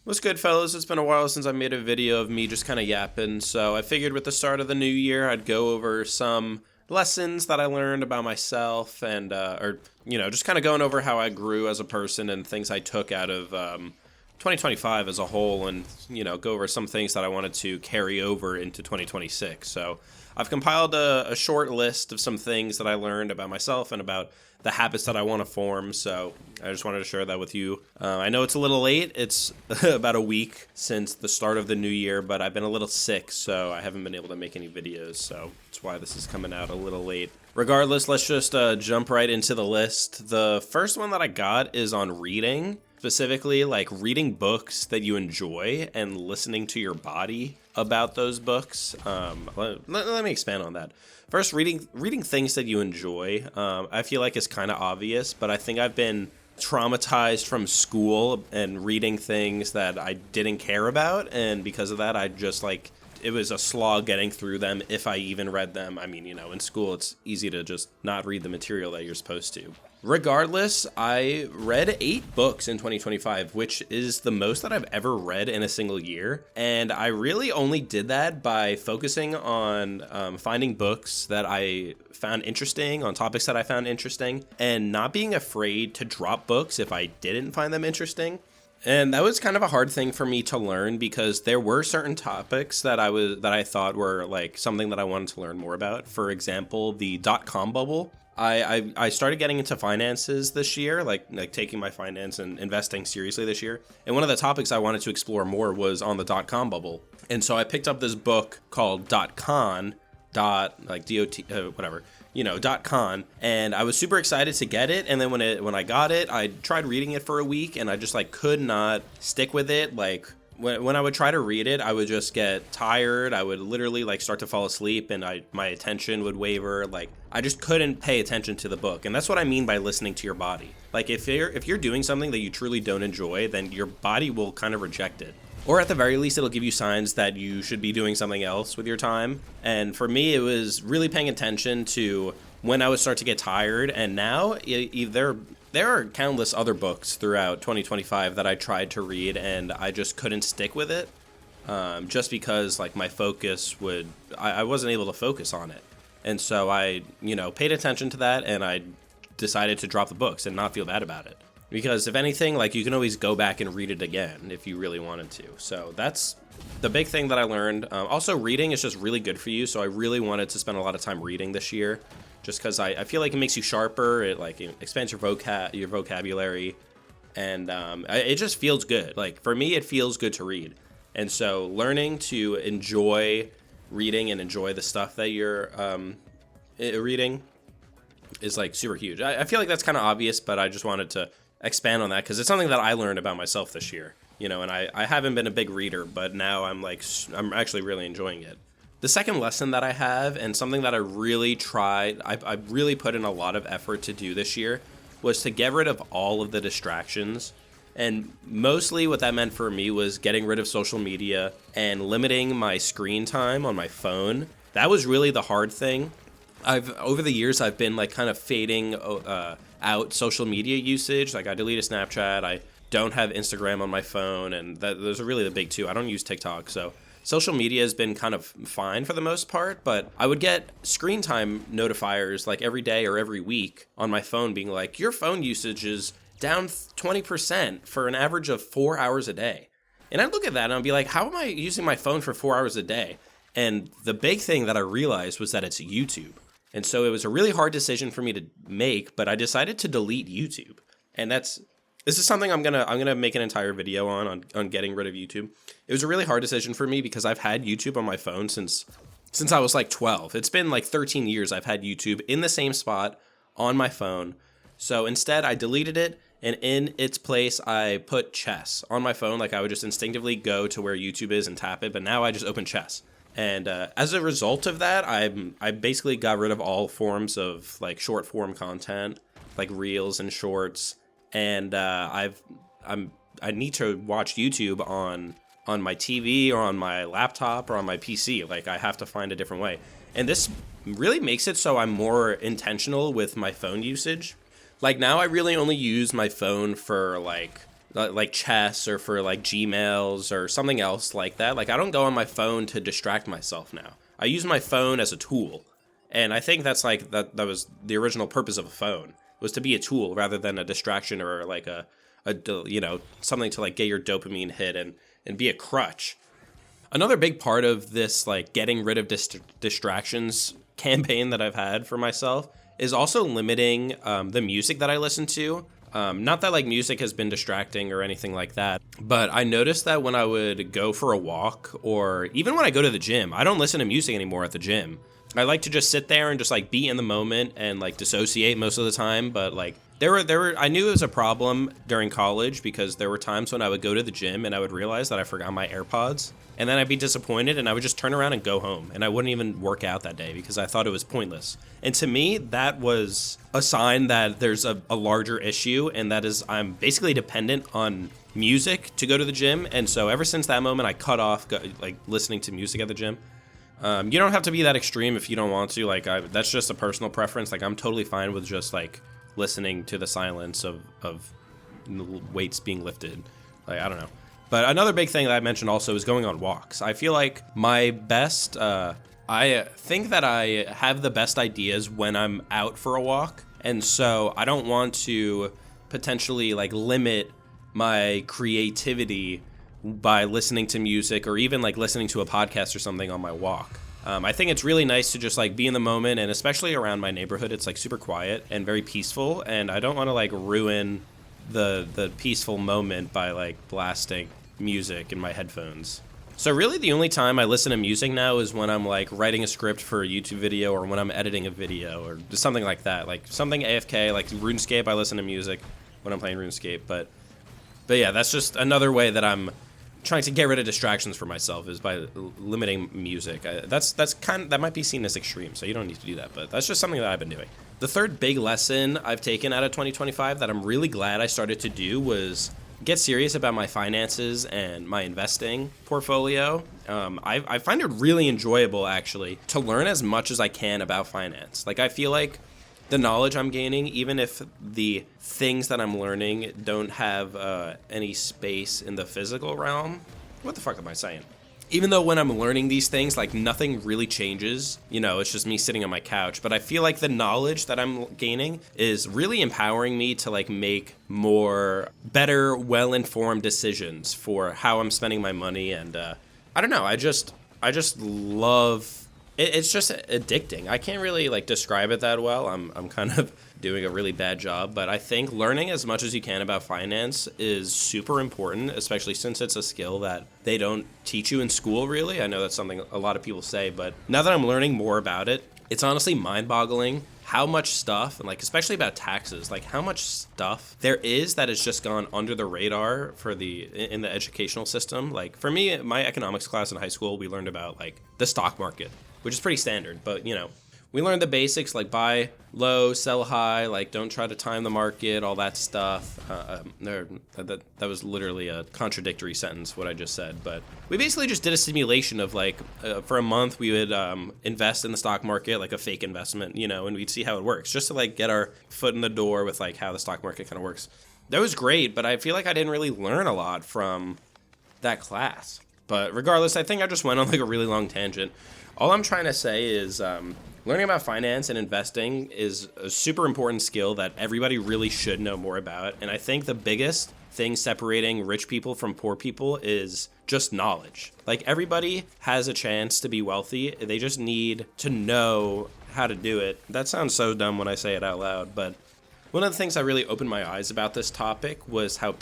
What's good, fellas? It's been a while since I made a video of me just kind of yapping, so I figured with the start of the new year, I'd go over some lessons that I learned about myself and, just kind of going over how I grew as a person and things I took out of 2025 as a whole and, go over some things that I wanted to carry over into 2026. So I've compiled a short list of some things that I learned about myself and about the habits that I want to form. So I just wanted to share that with you. I know it's a little late. It's about a week since the start of the new year, but I've been a little sick, so I haven't been able to make any videos. So that's why this is coming out a little late. Regardless, let's just jump right into the list. The first one that I got is on reading, specifically like reading books that you enjoy and listening to your body about those books. Let me expand on that. First, reading things that you enjoy, I feel like is kind of obvious, but I think I've been traumatized from school and reading things that I didn't care about, and because of that, I just it was a slog getting through them if I even read them. I mean, in school, it's easy to just not read the material that you're supposed to. Regardless, I read 8 books in 2025, which is the most that I've ever read in a single year. And I really only did that by focusing on finding books that I found interesting, on topics that I found interesting, and not being afraid to drop books if I didn't find them interesting. And that was kind of a hard thing for me to learn because there were certain topics that I thought were like something that I wanted to learn more about. For example, the .com bubble. I started getting into finances this year, like taking my finance and investing seriously this year. And one of the topics I wanted to explore more was on the .com bubble. And so I picked up this book called .con, .con, and I was super excited to get it. And then when I got it, I tried reading it for a week, and I just could not stick with it. When I would try to read it, I would just get tired. I would literally start to fall asleep, and my attention would waver. I just couldn't pay attention to the book. And that's what I mean by listening to your body. If you're doing something that you truly don't enjoy, then your body will kind of reject it. Or at the very least, it'll give you signs that you should be doing something else with your time. And for me, it was really paying attention to when I would start to get tired. And now there are countless other books throughout 2025 that I tried to read, and I just couldn't stick with it. Just because my focus I wasn't able to focus on it. And so I, paid attention to that, and I decided to drop the books and not feel bad about it. Because if anything, you can always go back and read it again if you really wanted to. So that's the big thing that I learned. Also, reading is just really good for you. So I really wanted to spend a lot of time reading this year, just because I feel like it makes you sharper. It it expands your vocabulary, and it just feels good. For me, it feels good to read. And so learning to enjoy reading and enjoy the stuff that you're reading is super huge. I feel like that's kind of obvious, but I just wanted to expand on that because it's something that I learned about myself this year, and I haven't been a big reader, but now I'm actually really enjoying it. The second lesson that I have, and something that I really tried, I really put in a lot of effort to do this year, was to get rid of all of the distractions. And mostly what that meant for me was getting rid of social media and limiting my screen time on my phone. That was really the hard thing. Over the years, I've been kind of fading out social media usage. I deleted Snapchat. I don't have Instagram on my phone, and those are really the big two. I don't use TikTok, so social media has been kind of fine for the most part, but I would get screen time notifiers every day or every week on my phone being your phone usage is down 20% for an average of 4 hours a day. And I'd look at that and I'd be like, how am I using my phone for 4 hours a day? And the big thing that I realized was that it's YouTube. And so it was a really hard decision for me to make, but I decided to delete YouTube. And this is something I'm gonna make an entire video on getting rid of YouTube. It was a really hard decision for me because I've had YouTube on my phone since I was 12. It's been 13 years I've had YouTube in the same spot on my phone. So instead I deleted it, and in its place I put chess on my phone. I would just instinctively go to where YouTube is and tap it, but now I just open chess. And as a result of that, I basically got rid of all forms of short form content, reels and shorts. And I need to watch YouTube on my TV or on my laptop or on my PC. I have to find a different way. And this really makes it so I'm more intentional with my phone usage. Now I really only use my phone for like chess or for like Gmails or something else like that. Like I don't go on my phone to distract myself now. I use my phone as a tool. And I think that's like that was the original purpose of a phone, was to be a tool rather than a distraction or like a something to like get your dopamine hit and be a crutch. Another big part of this like getting rid of distractions campaign that I've had for myself is also limiting the music that I listen to. Not that like music has been distracting or anything like that, but I noticed that when I would go for a walk or even when I go to the gym, I don't listen to music anymore at the gym. I like to just sit there and just like be in the moment and like dissociate most of the time. But like there were I knew it was a problem during college because there were times when I would go to the gym and I would realize that I forgot my AirPods, and then I'd be disappointed and I would just turn around and go home and I wouldn't even work out that day because I thought it was pointless. And to me, that was a sign that there's a larger issue, and that is I'm basically dependent on music to go to the gym. And so ever since that moment, I cut off like listening to music at the gym. You don't have to be that extreme if you don't want to. Like that's just a personal preference. Like I'm totally fine with just like listening to the silence of weights being lifted. Like I don't know. But another big thing that I mentioned also is going on walks. I feel like my best, I think that I have the best ideas when I'm out for a walk. And so I don't want to potentially like limit my creativity by listening to music or even like listening to a podcast or something on my walk. I think it's really nice to just like be in the moment, and especially around my neighborhood, it's like super quiet and very peaceful, and I don't want to like ruin the peaceful moment by like blasting music in my headphones. So really the only time I listen to music now is when I'm like writing a script for a YouTube video or when I'm editing a video or just something like that. Like something AFK, like RuneScape, I listen to music when I'm playing RuneScape. But yeah, that's just another way that I'm trying to get rid of distractions for myself, is by limiting music. That might be seen as extreme, so you don't need to do that, but that's just something that I've been doing. The third big lesson I've taken out of 2025 that I'm really glad I started to do was get serious about my finances and my investing portfolio. I find it really enjoyable, actually, to learn as much as I can about finance. Like, I feel like the knowledge I'm gaining, even if the things that I'm learning don't have any space in the physical realm. What the fuck am I saying? Even though when I'm learning these things, like nothing really changes, it's just me sitting on my couch. But I feel like the knowledge that I'm gaining is really empowering me to like make more better, well-informed decisions for how I'm spending my money. And I don't know, I just love. It's just addicting. I can't really like describe it that well. I'm kind of doing a really bad job, but I think learning as much as you can about finance is super important, especially since it's a skill that they don't teach you in school, really. I know that's something a lot of people say, but now that I'm learning more about it, it's honestly mind-boggling how much stuff, and like especially about taxes, like how much stuff there is that has just gone under the radar in the educational system. Like for me, my economics class in high school, we learned about like the stock market, which is pretty standard, but we learned the basics, like buy low, sell high, like don't try to time the market, all that stuff. That was literally a contradictory sentence, what I just said. But we basically just did a simulation of like, for a month, we would invest in the stock market, like a fake investment, and we'd see how it works, just to like get our foot in the door with like how the stock market kind of works. That was great, but I feel like I didn't really learn a lot from that class. But regardless, I think I just went on like a really long tangent. All I'm trying to say is learning about finance and investing is a super important skill that everybody really should know more about. And I think the biggest thing separating rich people from poor people is just knowledge. Like everybody has a chance to be wealthy. They just need to know how to do it. That sounds so dumb when I say it out loud, but one of the things that really opened my eyes about this topic was how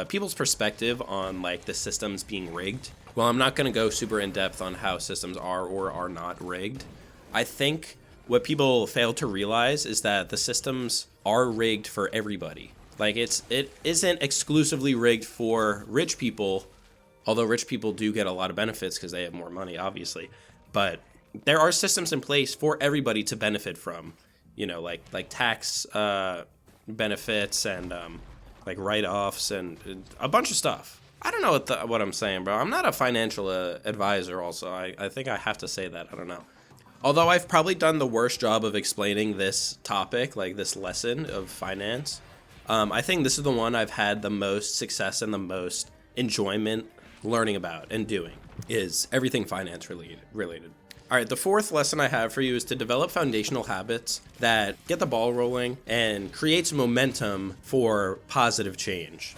people's perspective on like the systems being rigged. Well, I'm not going to go super in depth on how systems are or are not rigged. I think what people fail to realize is that the systems are rigged for everybody. Like it isn't exclusively rigged for rich people, although rich people do get a lot of benefits because they have more money, obviously. But there are systems in place for everybody to benefit from, like tax benefits and like write-offs and a bunch of stuff. I don't know what I'm saying, bro. I'm not a financial advisor also. I think I have to say that. I don't know. Although I've probably done the worst job of explaining this topic, like this lesson of finance. I think this is the one I've had the most success and the most enjoyment learning about and doing, is everything finance related. All right, the fourth lesson I have for you is to develop foundational habits that get the ball rolling and creates momentum for positive change.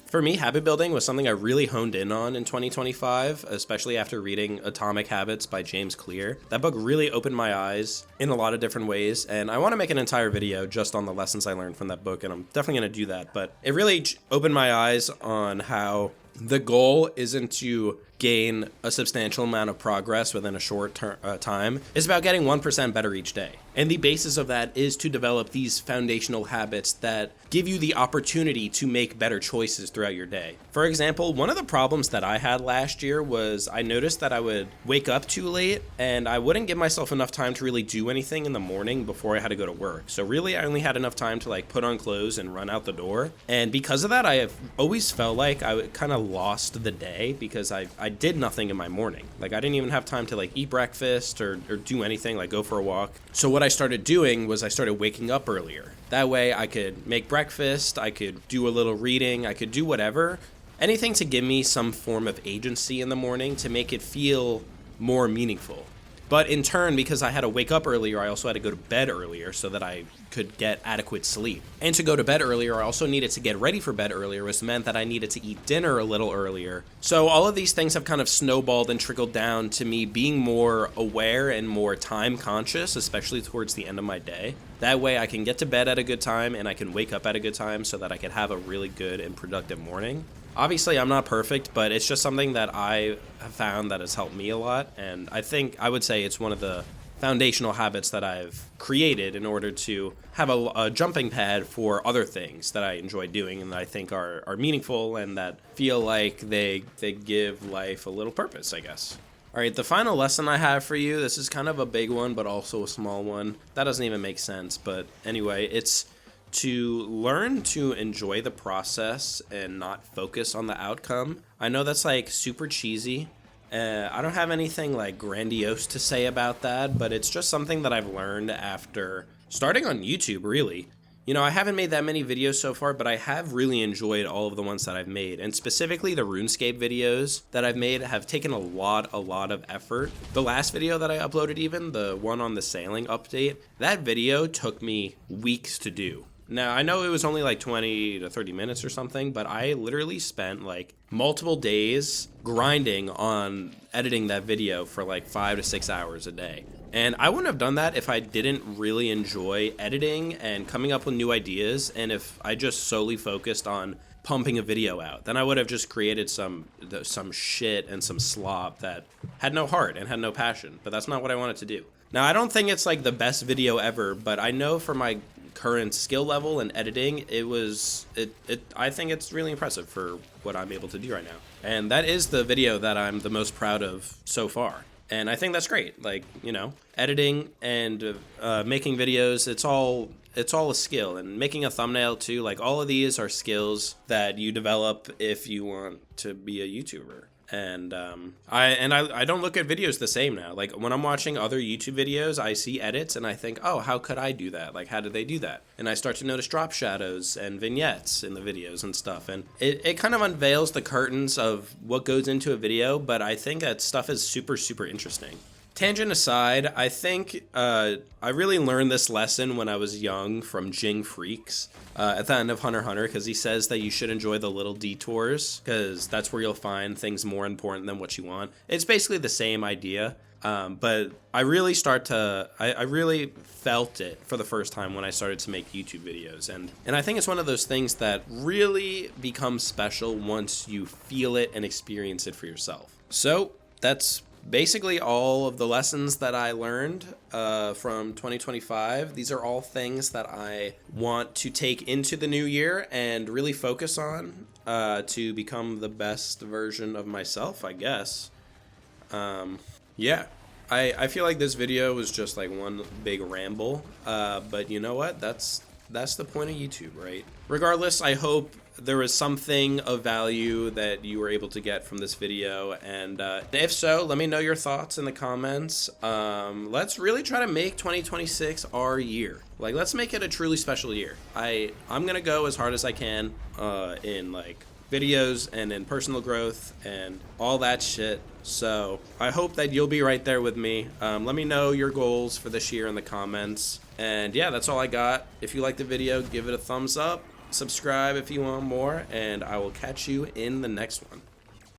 For me, habit building was something I really honed in on in 2025, especially after reading Atomic Habits by James Clear. That book really opened my eyes in a lot of different ways, and I want to make an entire video just on the lessons I learned from that book, and I'm definitely going to do that. But it really opened my eyes on how the goal isn't to gain a substantial amount of progress within a short time. It's about getting 1% better each day. And the basis of that is to develop these foundational habits that give you the opportunity to make better choices throughout your day. For example, one of the problems that I had last year was I noticed that I would wake up too late and I wouldn't give myself enough time to really do anything in the morning before I had to go to work. So really, I only had enough time to like put on clothes and run out the door. And because of that, I have always felt like I kind of lost the day because I did nothing in my morning. Like I didn't even have time to like eat breakfast or do anything, like go for a walk. So what I started doing was I started waking up earlier. That way I could make breakfast, I could do a little reading, I could do whatever. Anything to give me some form of agency in the morning to make it feel more meaningful. But in turn, because I had to wake up earlier, I also had to go to bed earlier so that I could get adequate sleep. And to go to bed earlier, I also needed to get ready for bed earlier, which meant that I needed to eat dinner a little earlier. So all of these things have kind of snowballed and trickled down to me being more aware and more time conscious, especially towards the end of my day. That way I can get to bed at a good time and I can wake up at a good time so that I can have a really good and productive morning. Obviously, I'm not perfect, but it's just something that I have found that has helped me a lot. And I would say it's one of the foundational habits that I've created in order to have a jumping pad for other things that I enjoy doing and that I think are meaningful and that feel like they give life a little purpose, I guess. All right, the final lesson I have for you, this is kind of a big one, but also a small one. That doesn't even make sense, but anyway, it's to learn to enjoy the process and not focus on the outcome. I know that's like super cheesy. I don't have anything like grandiose to say about that, but it's just something that I've learned after starting on YouTube, really. You know, I haven't made that many videos so far, but I have really enjoyed all of the ones that I've made. And specifically the RuneScape videos that I've made have taken a lot of effort. The last video that I uploaded, even, the one on the sailing update, that video took me weeks to do. Now, I know it was only like 20 to 30 minutes or something, but I literally spent like multiple days grinding on editing that video for like 5 to 6 hours a day. And I wouldn't have done that if I didn't really enjoy editing and coming up with new ideas, and if I just solely focused on pumping a video out. Then I would have just created some shit and some slop that had no heart and had no passion, but that's not what I wanted to do. Now, I don't think it's like the best video ever, but I know for my current skill level and editing, I think it's really impressive for what I'm able to do right now. And that is the video that I'm the most proud of so far. And I think that's great. Like, you know, editing and making videos, it's all a skill. And making a thumbnail too, like all of these are skills that you develop if you want to be a YouTuber. And I don't look at videos the same now. Like when I'm watching other YouTube videos, I see edits and I think, oh, how could I do that? Like, how did they do that? And I start to notice drop shadows and vignettes in the videos and stuff. And it kind of unveils the curtains of what goes into a video, but I think that stuff is super, super interesting. Tangent aside, I think I really learned this lesson when I was young from Jing Freaks at the end of Hunter x Hunter, because he says that you should enjoy the little detours because that's where you'll find things more important than what you want. It's basically the same idea, but I really I really felt it for the first time when I started to make YouTube videos. And I think it's one of those things that really becomes special once you feel it and experience it for yourself. So that's basically all of the lessons that I learned from 2025. These are all things that I want to take into the new year and really focus on to become the best version of myself, I guess. Yeah, I feel like this video was just like one big ramble, but you know what? That's the point of YouTube, right? Regardless, I hope there was something of value that you were able to get from this video, and if so, let me know your thoughts in the comments. Let's really try to make 2026 our year. Like, let's make it a truly special year. I'm gonna go as hard as I can in like videos and in personal growth and all that shit. So I hope that you'll be right there with me. Let me know your goals for this year in the comments. And yeah, that's all I got. If you liked the video, give it a thumbs up, subscribe if you want more, and I will catch you in the next one.